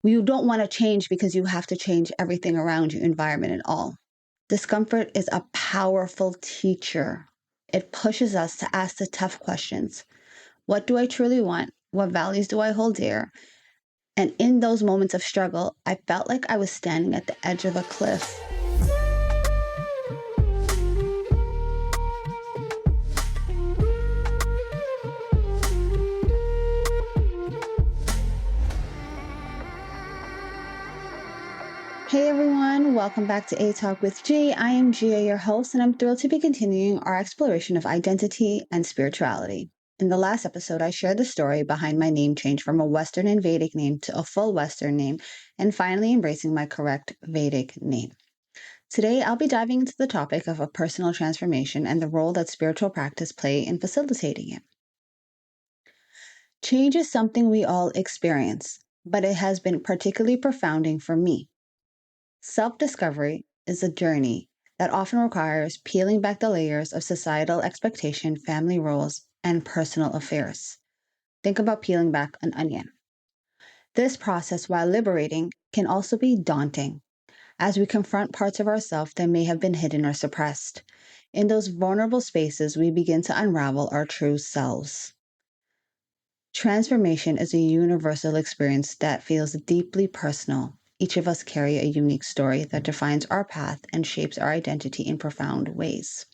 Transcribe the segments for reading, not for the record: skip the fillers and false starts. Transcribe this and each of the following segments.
You don't want to change because you have to change everything around you, environment and all. Discomfort is a powerful teacher. It pushes us to ask the tough questions. What do I truly want? What values do I hold dear? And in those moments of struggle, I felt like I was standing at the edge of a cliff. Hey everyone, welcome back to A Talk with G. I am Gia, your host, and I'm thrilled to be continuing our exploration of identity and spirituality. In the last episode, I shared the story behind my name change from a Western and Vedic name to a full Western name, and finally embracing my correct Vedic name. Today, I'll be diving into the topic of a personal transformation and the role that spiritual practice play in facilitating it. Change is something we all experience, but it has been particularly profounding for me. Self-discovery is a journey that often requires peeling back the layers of societal expectation, family roles, and personal affairs. Think about peeling back an onion. This process, while liberating, can also be daunting as we confront parts of ourselves that may have been hidden or suppressed. In those vulnerable spaces, we begin to unravel our true selves. Transformation is a universal experience that feels deeply personal. Each of us carry a unique story that defines our path and shapes our identity in profound ways.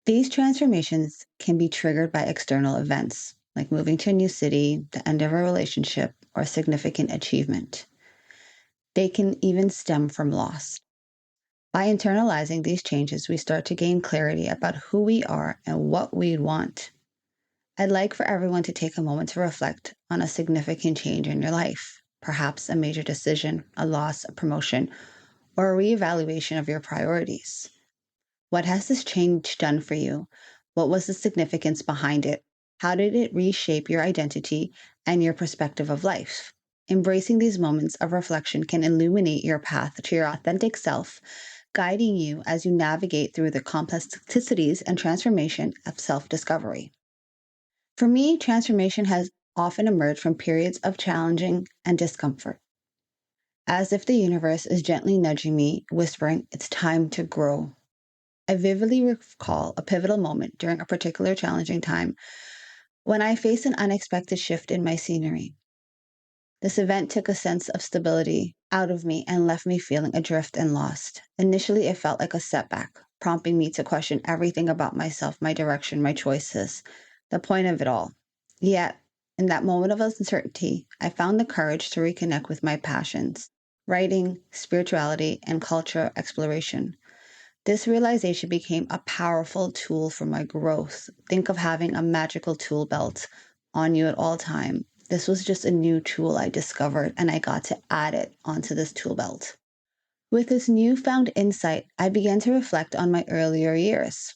These transformations can be triggered by external events, like moving to a new city, the end of a relationship, or significant achievement. They can even stem from loss. By internalizing these changes, we start to gain clarity about who we are and what we want. I'd like for everyone to take a moment to reflect on a significant change in your life, perhaps a major decision, a loss, a promotion, or a reevaluation of your priorities. What has this change done for you? What was the significance behind it? How did it reshape your identity and your perspective of life? Embracing these moments of reflection can illuminate your path to your authentic self, guiding you as you navigate through the complexities and transformation of self-discovery. For me, transformation has often emerged from periods of challenging and discomfort, as if the universe is gently nudging me, whispering, it's time to grow. I vividly recall a pivotal moment during a particular challenging time when I faced an unexpected shift in my scenery. This event took a sense of stability out of me and left me feeling adrift and lost. Initially, it felt like a setback, prompting me to question everything about myself, my direction, my choices, the point of it all. Yet, in that moment of uncertainty, I found the courage to reconnect with my passions, writing, spirituality, and cultural exploration. This realization became a powerful tool for my growth. Think of having a magical tool belt on you at all time. This was just a new tool I discovered, and I got to add it onto this tool belt. With this newfound insight, I began to reflect on my earlier years.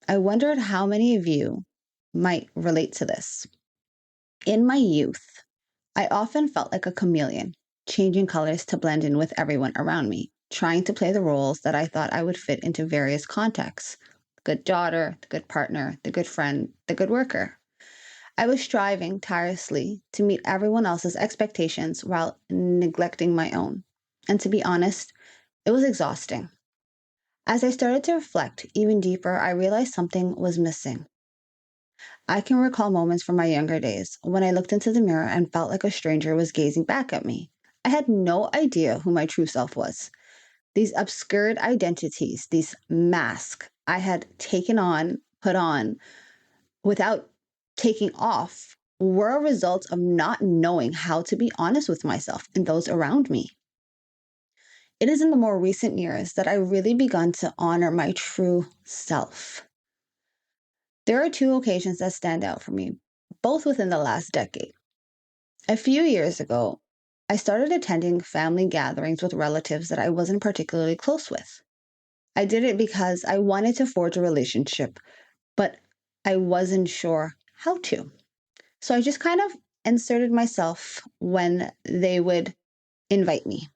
I wondered how many of you might relate to this. In my youth, I often felt like a chameleon, changing colors to blend in with everyone around me, trying to play the roles that I thought I would fit into various contexts: the good daughter, the good partner, the good friend, the good worker. I was striving tirelessly to meet everyone else's expectations while neglecting my own. And to be honest, it was exhausting. As I started to reflect even deeper, I realized something was missing. I can recall moments from my younger days when I looked into the mirror and felt like a stranger was gazing back at me. I had no idea who my true self was. These obscured identities, these masks I had put on without taking off, were a result of not knowing how to be honest with myself and those around me. It is in the more recent years that I really begun to honor my true self. There are two occasions that stand out for me, both within the last decade. A few years ago, I started attending family gatherings with relatives that I wasn't particularly close with. I did it because I wanted to forge a relationship, but I wasn't sure how to. So I just kind of inserted myself when they would invite me.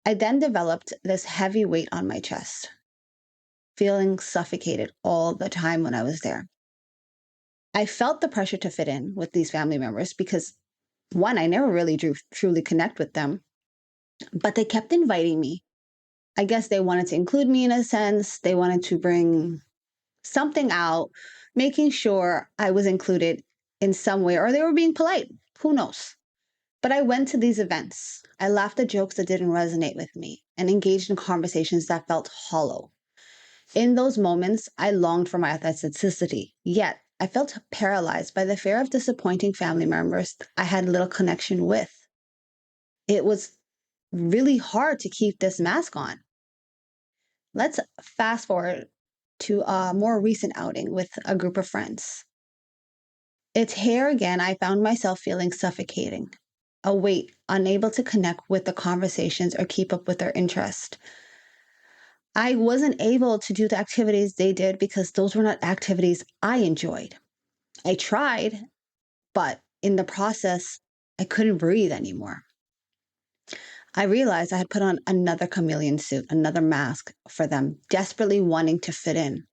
I then developed this heavy weight on my chest, feeling suffocated all the time when I was there. I felt the pressure to fit in with these family members because One, I never really truly connect with them, but they kept inviting me. I guess they wanted to include me in a sense. They wanted to bring something out, making sure I was included in some way, or they were being polite. Who knows? But I went to these events. I laughed at jokes that didn't resonate with me and engaged in conversations that felt hollow. In those moments, I longed for my authenticity, yet I felt paralyzed by the fear of disappointing family members I had little connection with. It was really hard to keep this mask on. Let's fast forward to a more recent outing with a group of friends. It's here again, I found myself feeling suffocating, a weight, unable to connect with the conversations or keep up with their interest. I wasn't able to do the activities they did because those were not activities I enjoyed. I tried, but in the process, I couldn't breathe anymore. I realized I had put on another chameleon suit, another mask for them, desperately wanting to fit in,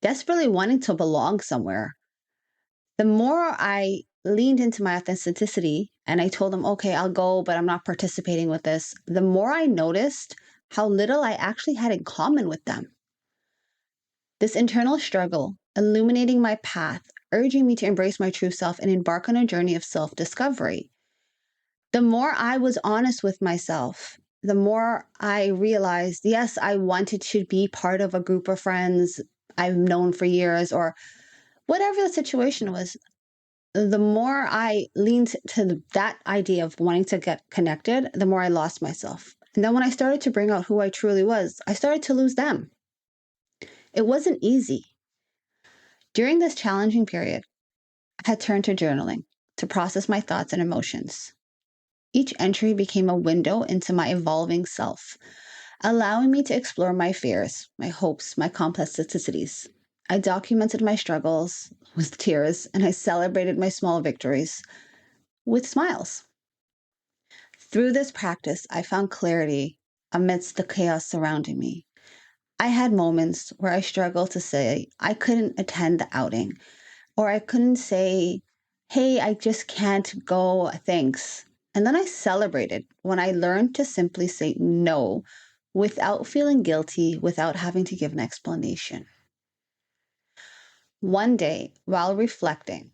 desperately wanting to belong somewhere. The more I leaned into my authenticity and I told them, okay, I'll go, but I'm not participating with this, the more I noticed how little I actually had in common with them. This internal struggle, illuminating my path, urging me to embrace my true self and embark on a journey of self discovery. The more I was honest with myself, the more I realized, yes, I wanted to be part of a group of friends I've known for years, or whatever the situation was. The more I leaned to that idea of wanting to get connected, the more I lost myself. And then when I started to bring out who I truly was, I started to lose them. It wasn't easy. During this challenging period, I had turned to journaling to process my thoughts and emotions. Each entry became a window into my evolving self, allowing me to explore my fears, my hopes, my complexicities. I documented my struggles with tears, and I celebrated my small victories with smiles. Through this practice, I found clarity amidst the chaos surrounding me. I had moments where I struggled to say I couldn't attend the outing, or I couldn't say, hey, I just can't go, thanks. And then I celebrated when I learned to simply say no without feeling guilty, without having to give an explanation. One day, while reflecting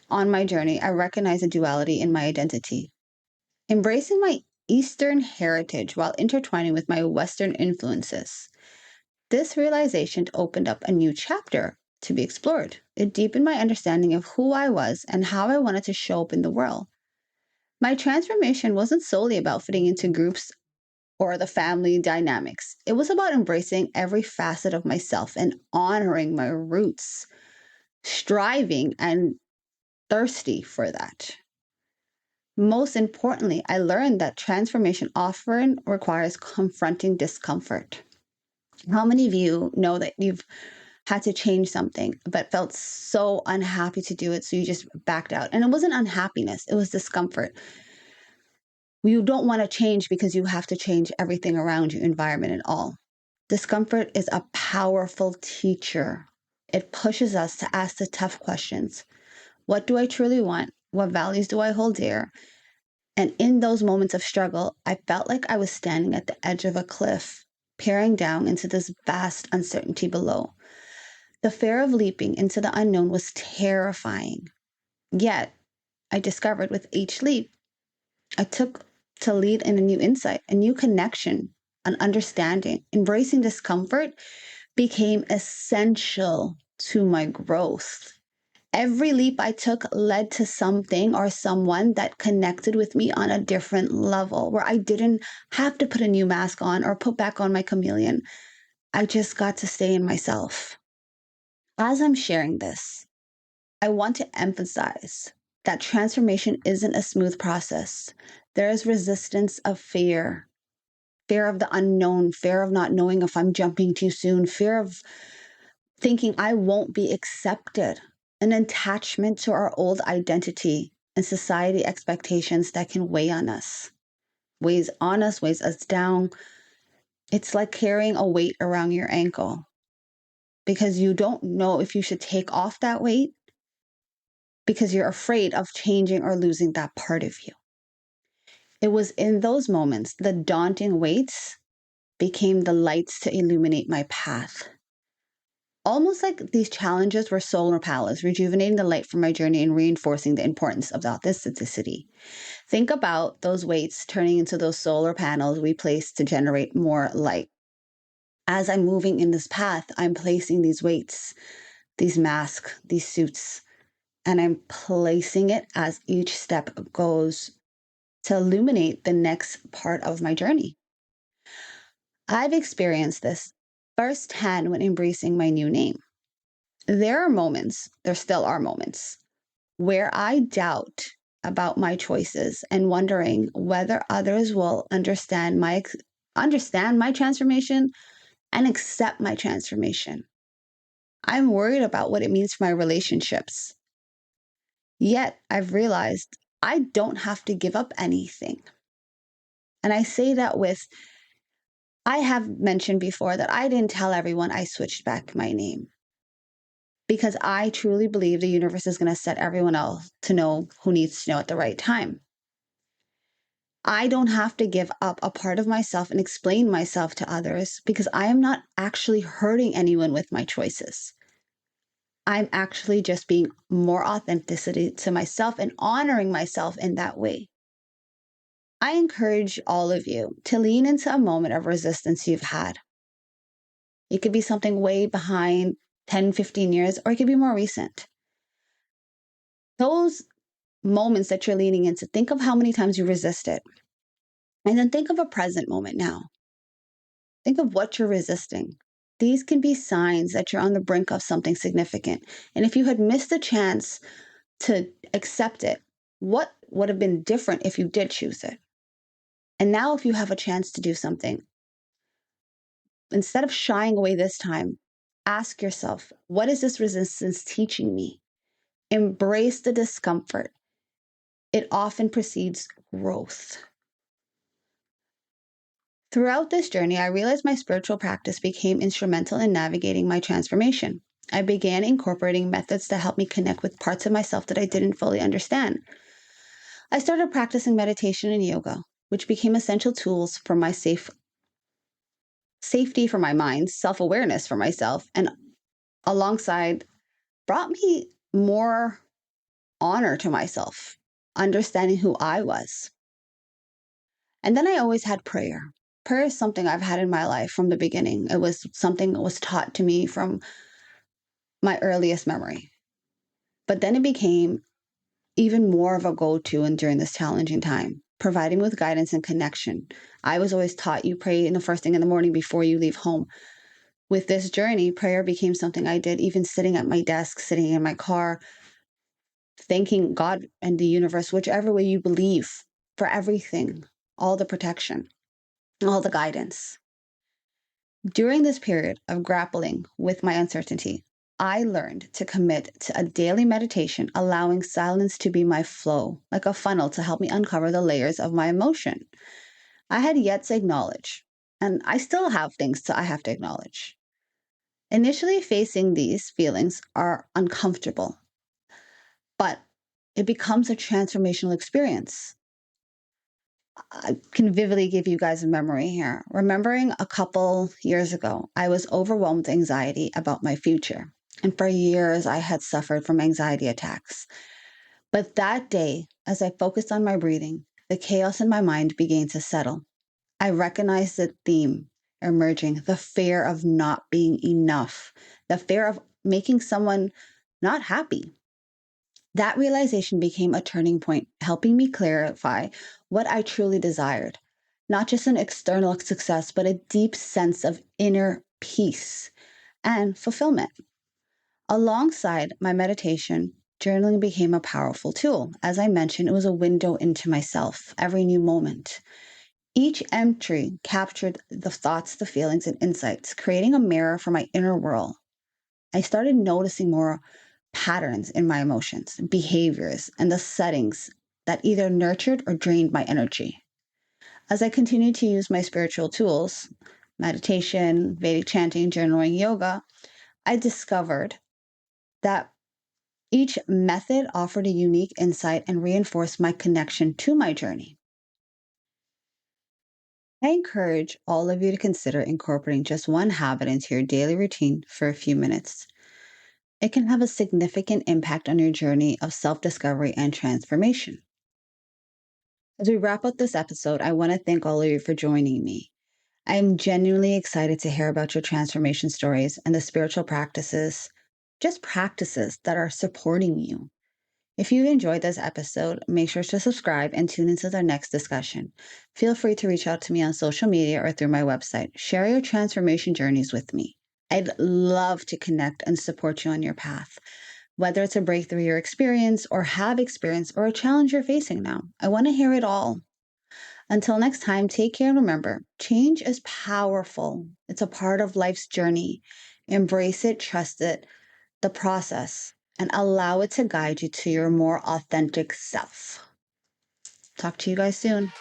on my journey, I recognized a duality in my identity. Embracing my Eastern heritage while intertwining with my Western influences. This realization opened up a new chapter to be explored. It deepened my understanding of who I was and how I wanted to show up in the world. My transformation wasn't solely about fitting into groups or the family dynamics. It was about embracing every facet of myself and honoring my roots, striving and thirsty for that. Most importantly, I learned that transformation often requires confronting discomfort. How many of you know that you've had to change something but felt so unhappy to do it, so you just backed out? And it wasn't unhappiness, it was discomfort. You don't want to change because you have to change everything around you, environment and all. Discomfort is a powerful teacher. It pushes us to ask the tough questions. What do I truly want? What values do I hold dear? And in those moments of struggle, I felt like I was standing at the edge of a cliff, peering down into this vast uncertainty below. The fear of leaping into the unknown was terrifying. Yet, I discovered with each leap, I took to lead in a new insight, a new connection, an understanding. Embracing discomfort became essential to my growth. Every leap I took led to something or someone that connected with me on a different level, where I didn't have to put a new mask on or put back on my chameleon. I just got to stay in myself. As I'm sharing this, I want to emphasize that transformation isn't a smooth process. There is resistance of fear, fear of the unknown, fear of not knowing if I'm jumping too soon, fear of thinking I won't be accepted, an attachment to our old identity and society expectations that can weigh on us, weighs on us, weighs us down. It's like carrying a weight around your ankle because you don't know if you should take off that weight because you're afraid of changing or losing that part of you. It was in those moments the daunting weights became the lights to illuminate my path. Almost like these challenges were solar panels, rejuvenating the light from my journey and reinforcing the importance of the authenticity. Think about those weights turning into those solar panels we place to generate more light. As I'm moving in this path, I'm placing these weights, these masks, these suits, and I'm placing it as each step goes to illuminate the next part of my journey. I've experienced this firsthand when embracing my new name. There still are moments, where I doubt about my choices and wondering whether others will understand my transformation and accept my transformation. I'm worried about what it means for my relationships. Yet I've realized I don't have to give up anything. And I say that I have mentioned before that I didn't tell everyone I switched back my name because I truly believe the universe is going to set everyone else to know who needs to know at the right time. I don't have to give up a part of myself and explain myself to others because I am not actually hurting anyone with my choices. I'm actually just being more authenticity to myself and honoring myself in that way. I encourage all of you to lean into a moment of resistance you've had. It could be something way behind 10, 15 years, or it could be more recent. Those moments that you're leaning into, think of how many times you resisted. And then think of a present moment now. Think of what you're resisting. These can be signs that you're on the brink of something significant. And if you had missed the chance to accept it, what would have been different if you did choose it? And now, if you have a chance to do something, instead of shying away this time, ask yourself, what is this resistance teaching me? Embrace the discomfort. It often precedes growth. Throughout this journey, I realized my spiritual practice became instrumental in navigating my transformation. I began incorporating methods to help me connect with parts of myself that I didn't fully understand. I started practicing meditation and yoga, which became essential tools for my safety for my mind, self-awareness for myself, and alongside brought me more honor to myself, understanding who I was. And then I always had prayer. Prayer is something I've had in my life from the beginning. It was something that was taught to me from my earliest memory. But then it became even more of a go-to and during this challenging time, providing with guidance and connection. I was always taught you pray in the first thing in the morning before you leave home. With this journey, prayer became something I did even sitting at my desk, sitting in my car, thanking God and the universe, whichever way you believe, for everything, all the protection, all the guidance. During this period of grappling with my uncertainty, I learned to commit to a daily meditation, allowing silence to be my flow, like a funnel to help me uncover the layers of my emotion I had yet to acknowledge. And I still have things I have to acknowledge. Initially, facing these feelings are uncomfortable, but it becomes a transformational experience. I can vividly give you guys a memory here. Remembering a couple years ago, I was overwhelmed with anxiety about my future. And for years, I had suffered from anxiety attacks. But that day, as I focused on my breathing, the chaos in my mind began to settle. I recognized the theme emerging, the fear of not being enough, the fear of making someone not happy. That realization became a turning point, helping me clarify what I truly desired. Not just an external success, but a deep sense of inner peace and fulfillment. Alongside my meditation, journaling became a powerful tool. As I mentioned, it was a window into myself every new moment. Each entry captured the thoughts, the feelings, and insights, creating a mirror for my inner world. I started noticing more patterns in my emotions, behaviors, and the settings that either nurtured or drained my energy. As I continued to use my spiritual tools, meditation, Vedic chanting, journaling, yoga, I discovered that Each method offered a unique insight and reinforced my connection to my journey. I encourage all of you to consider incorporating just one habit into your daily routine for a few minutes. It can have a significant impact on your journey of self discovery and transformation. As we wrap up this episode, I want to thank all of you for joining me. I'm genuinely excited to hear about your transformation stories and the spiritual practices, just practices that are supporting you. If you enjoyed this episode, make sure to subscribe and tune into the next discussion. Feel free to reach out to me on social media or through my website. Share your transformation journeys with me. I'd love to connect and support you on your path. Whether it's a breakthrough you're experienced or have experienced or a challenge you're facing now, I want to hear it all. Until next time, take care and remember, change is powerful. It's a part of life's journey. Embrace it, trust it, the process, and allow it to guide you to your more authentic self. Talk to you guys soon.